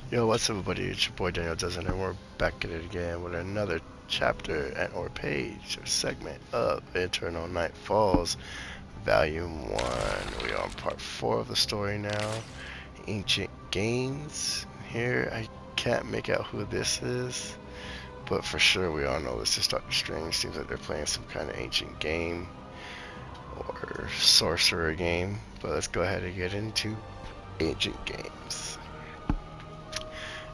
Yo, what's up, everybody? It's your boy Daniel Dozen, and we're back at it again with another chapter and or page or segment of Eternal Night Falls, Volume 1. We are on part 4 of the story now. Ancient Games. Here, I can't make out who this is, but for sure we all know this is Doctor Strange. Seems like they're playing some kind of ancient game or sorcerer game. But let's go ahead and get into Ancient Games.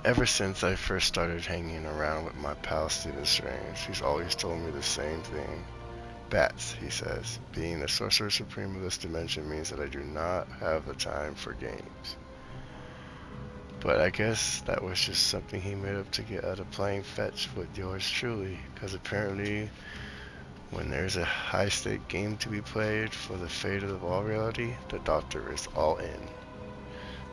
Ever since I first started hanging around with my pal Stephen Strange, he's always told me the same thing. Bats, he says. Being the Sorcerer Supreme of this dimension means that I do not have the time for games. But I guess that was just something he made up to get out of playing fetch with yours truly, because apparently when there's a high-stake game to be played for the fate of all reality, the Doctor is all in.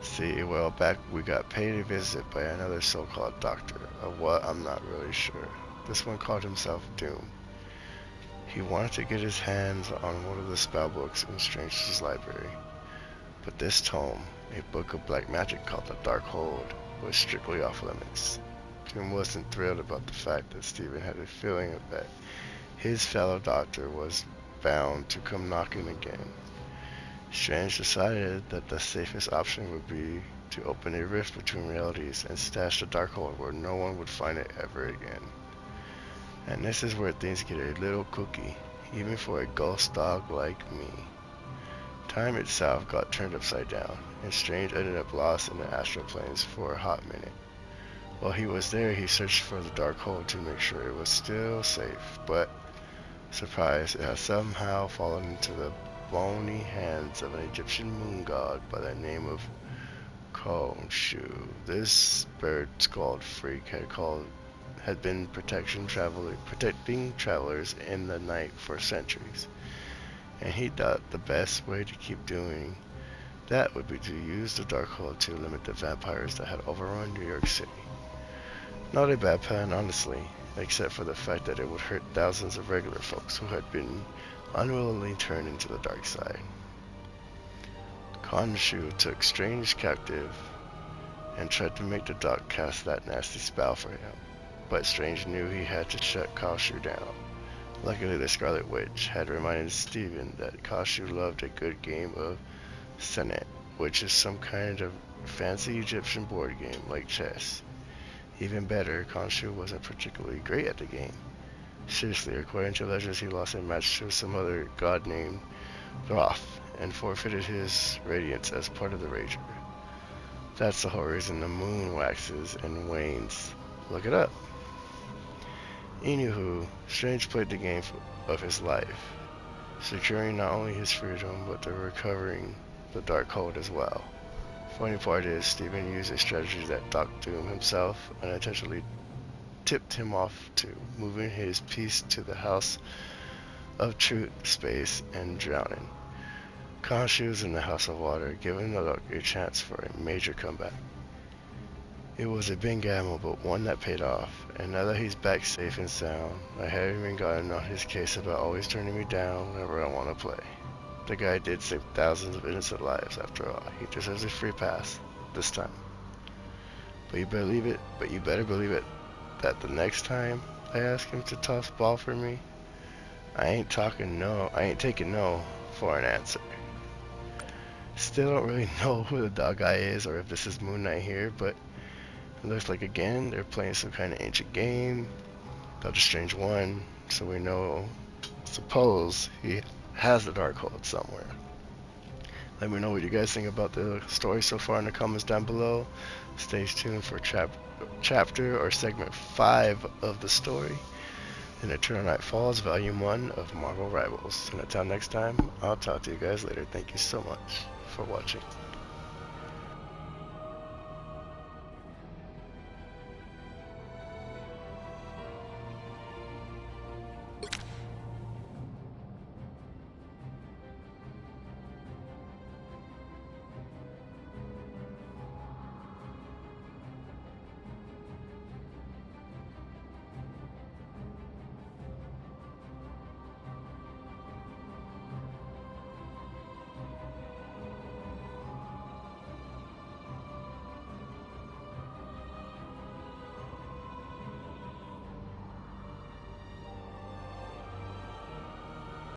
See, a while back we got paid a visit by another so-called doctor, of what I'm not really sure. This one called himself Doom. He wanted to get his hands on one of the spell books in Strange's library, but this tome, a book of black magic called the Dark Hold, was strictly off limits. Doom wasn't thrilled about the fact that Stephen had a feeling that his fellow doctor was bound to come knocking again. Strange decided that the safest option would be to open a rift between realities and stash the Darkhold where no one would find it ever again. And this is where things get a little cookie, even for a ghost dog like me. Time itself got turned upside down, and Strange ended up lost in the astral planes for a hot minute. While he was there, he searched for the Darkhold to make sure it was still safe, but surprise, it had somehow fallen into the bony hands of an Egyptian moon god by the name of Khonshu. This bird-skulled freak had been protecting travelers in the night for centuries, and he thought the best way to keep doing that would be to use the Darkhold to limit the vampires that had overrun New York City. Not a bad plan, honestly, except for the fact that it would hurt thousands of regular folks who had been unwillingly turned into the dark side. Khonshu took Strange captive and tried to make the Doc cast that nasty spell for him, but Strange knew he had to shut Khonshu down. Luckily, the Scarlet Witch had reminded Stephen that Khonshu loved a good game of Senet, which is some kind of fancy Egyptian board game like chess. Even better, Khonshu wasn't particularly great at the game. Seriously, according to legends, he lost a match to some other god named Thoth and forfeited his radiance as part of the Rager. That's the whole reason the moon waxes and wanes. Look it up. Anywho, Strange played the game of his life, securing not only his freedom but the recovering the Darkhold as well. Funny part is, Stephen used a strategy that Doctor Doom himself unintentionally tipped him off to, moving his piece to the House of Truth space and drowning. Khonshu was in the House of Water, giving the Doctor a chance for a major comeback. It was a big gamble, but one that paid off, and now that he's back safe and sound, I haven't even gotten on his case about always turning me down whenever I want to play. The guy did save thousands of innocent lives after all. He deserves a free pass this time. But you better believe it that the next time I ask him to toss ball for me, I ain't taking no for an answer. Still don't really know who the dog guy is or if this is Moon Knight here, but it looks like again they're playing some kind of ancient game. Doctor Strange won, so we know, suppose he has the Darkhold somewhere. Let me know what you guys think about the story so far in the comments down below. Stay tuned for chapter or segment 5 of the story in Eternal Night Falls, Volume 1 of Marvel Rivals. And until next time, I'll talk to you guys later. Thank you so much for watching.